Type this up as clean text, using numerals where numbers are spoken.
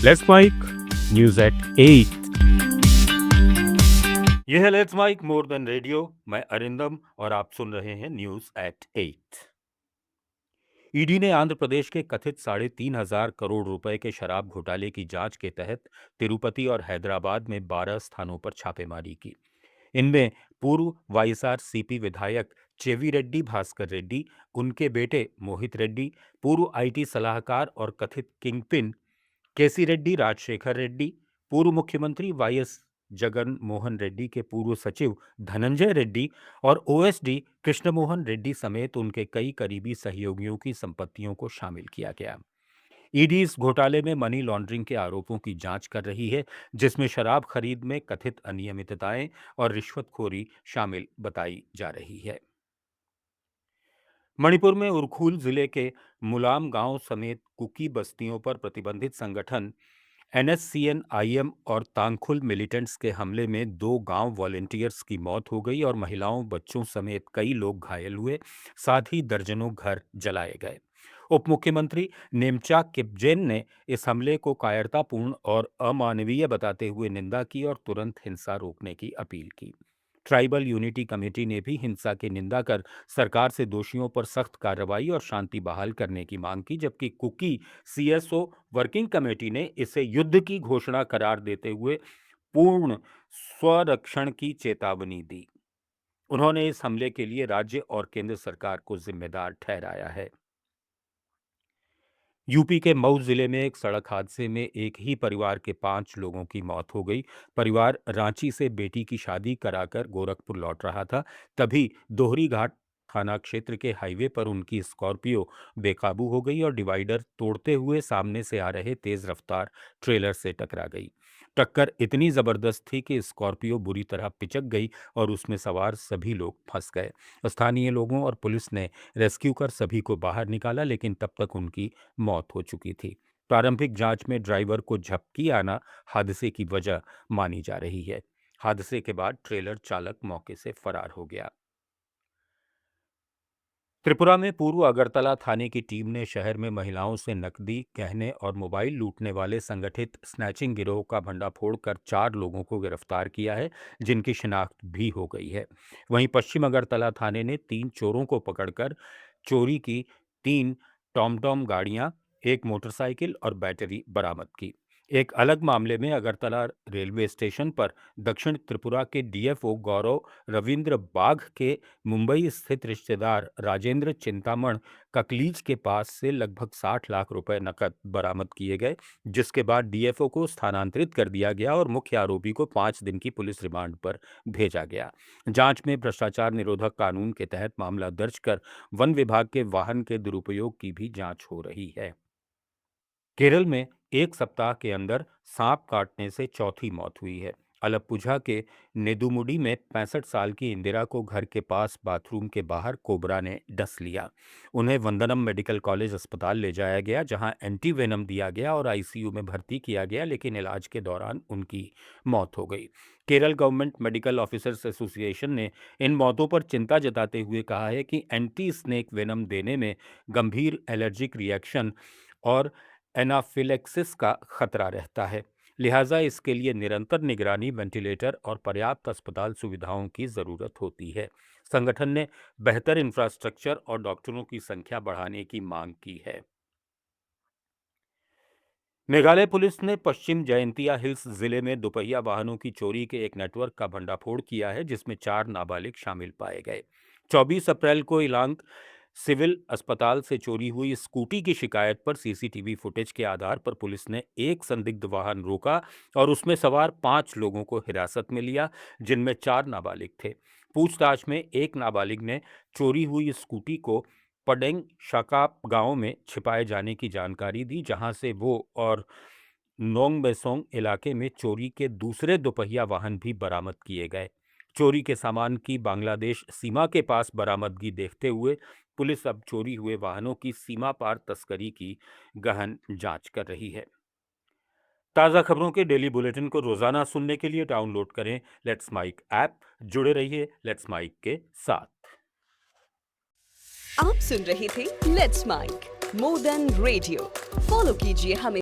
Let's mic news at 8। यह है let's mic more than radio. मैं अरिंदम और आप सुन रहे हैं न्यूज एट 8। ईडी ने आंध्र प्रदेश के कथित 3,500 करोड़ रुपए के शराब घोटाले की जांच के तहत तिरुपति और हैदराबाद में 12 स्थानों पर छापेमारी की। इनमें पूर्व वाईएसआरसीपी विधायक चेवी रेड्डी भास्कर रेड्डी, उनके बेटे मोहित रेड्डी, पूर्व आईटी सलाहकार और कथित किंगपिन केसी रेड्डी राजशेखर रेड्डी, पूर्व मुख्यमंत्री वाईएस जगन मोहन रेड्डी के पूर्व सचिव धनंजय रेड्डी और ओएसडी कृष्णमोहन रेड्डी समेत उनके कई करीबी सहयोगियों की संपत्तियों को शामिल किया गया। ईडी इस घोटाले में मनी लॉन्ड्रिंग के आरोपों की जांच कर रही है, जिसमें शराब खरीद में कथित अनियमितताएं और रिश्वतखोरी शामिल बताई जा रही है। मणिपुर में उरखूल जिले के मुलाम गांव समेत कुकी बस्तियों पर प्रतिबंधित संगठन एनएससीएन-आईएम और तांगखुल मिलिटेंट्स के हमले में 2 गांव वॉलेंटियर्स की मौत हो गई और महिलाओं, बच्चों समेत कई लोग घायल हुए। साथ ही दर्जनों घर जलाए गए। उप मुख्यमंत्री नेमचाक किपजेन ने इस हमले को कायरतापूर्ण और अमानवीय बताते हुए निंदा की और तुरंत हिंसा रोकने की अपील की। ट्राइबल यूनिटी कमेटी ने भी हिंसा की निंदा कर सरकार से दोषियों पर सख्त कार्रवाई और शांति बहाल करने की मांग की, जबकि कुकी सीएसओ वर्किंग कमेटी ने इसे युद्ध की घोषणा करार देते हुए पूर्ण स्वरक्षण की चेतावनी दी। उन्होंने इस हमले के लिए राज्य और केंद्र सरकार को जिम्मेदार ठहराया है। यूपी के मऊ जिले में एक सड़क हादसे में एक ही परिवार के 5 लोगों की मौत हो गई। परिवार रांची से बेटी की शादी कराकर गोरखपुर लौट रहा था। तभी दोहरी घाट थाना क्षेत्र के हाईवे पर उनकी स्कॉर्पियो बेकाबू हो गई और डिवाइडर तोड़ते हुए सामने से आ रहे तेज रफ्तार ट्रेलर से टकरा गई। टक्कर इतनी जबरदस्त थी कि स्कॉर्पियो बुरी तरह पिचक गई और उसमें सवार सभी लोग फंस गए। स्थानीय लोगों और पुलिस ने रेस्क्यू कर सभी को बाहर निकाला, लेकिन तब तक उनकी मौत हो चुकी थी। प्रारंभिक जांच में ड्राइवर को झपकी आना हादसे की वजह मानी जा रही है। हादसे के बाद ट्रेलर चालक मौके से फरार हो गया। त्रिपुरा में पूर्व अगरतला थाने की टीम ने शहर में महिलाओं से नकदी, गहने और मोबाइल लूटने वाले संगठित स्नैचिंग गिरोह का भंडाफोड़ कर 4 लोगों को गिरफ्तार किया है, जिनकी शिनाख्त भी हो गई है। वहीं पश्चिम अगरतला थाने ने 3 चोरों को पकड़कर चोरी की 3 टॉमटॉम गाड़ियां, 1 मोटरसाइकिल और बैटरी बरामद की। एक अलग मामले में अगरतला रेलवे स्टेशन पर दक्षिण त्रिपुरा के डीएफओ गौरव रविंद्र बाघ के मुंबई स्थित रिश्तेदार राजेंद्र चिंतामण ककलीच के पास से लगभग 60 लाख रुपए नकद बरामद किए गए, जिसके बाद डीएफओ को स्थानांतरित कर दिया गया और मुख्य आरोपी को 5 दिन की पुलिस रिमांड पर भेजा गया। जांच में भ्रष्टाचार निरोधक कानून के तहत मामला दर्ज कर वन विभाग के वाहन के दुरुपयोग की भी जांच हो रही है। केरल में एक सप्ताह के अंदर सांप काटने से चौथी मौत हुई है। अलप्पुझा के नेदुमुडी में 65 साल की इंदिरा को घर के पास बाथरूम के बाहर कोबरा ने डस लिया। उन्हें वंदनम मेडिकल कॉलेज अस्पताल ले जाया गया, जहां एंटीवेनम दिया गया और आईसीयू में भर्ती किया गया, लेकिन इलाज के दौरान उनकी मौत हो गई। Kerala government medical officers association ने इन मौतों पर चिंता जताते हुए कहा है कि एंटी स्नेक वेनम देने में गंभीर एलर्जिक रिएक्शन और एनाफिलेक्सिस का खतरा रहता है। लिहाजा इसके लिए निरंतर निगरानी, वेंटिलेटर और पर्याप्त अस्पताल सुविधाओं की जरूरत होती है। संगठन ने बेहतर इंफ्रास्ट्रक्चर और डॉक्टरों की संख्या बढ़ाने की मांग की है। मेघालय पुलिस ने पश्चिम जयंतिया हिल्स जिले में दोपहिया वाहनों की चोरी के एक नेटवर्क का भंडाफोड़ किया है, जिसमें 4 नाबालिग शामिल पाए गए। 24 अप्रैल को इलांग सिविल अस्पताल से चोरी हुई स्कूटी की शिकायत पर सीसीटीवी फुटेज के आधार पर पुलिस ने एक संदिग्ध वाहन रोका और उसमें सवार 5 लोगों को हिरासत में लिया, जिनमें 4 नाबालिग थे। पूछताछ में एक नाबालिग ने चोरी हुई स्कूटी को पडेंग शाकाप गांव में छिपाए जाने की जानकारी दी, जहां से वो और नोंगबेसोंग इलाके में चोरी के दूसरे दोपहिया वाहन भी बरामद किए गए। चोरी के सामान की बांग्लादेश सीमा के पास बरामदगी देखते हुए पुलिस अब चोरी हुए वाहनों की सीमा पार तस्करी की गहन जांच कर रही है। ताज़ा खबरों के डेली बुलेटिन को रोजाना सुनने के लिए डाउनलोड करें लेट्स माइक ऐप। जुड़े रहिए लेट्स माइक के साथ। आप सुन रहे थे let's mic more than radio. Follow कीजिए हमें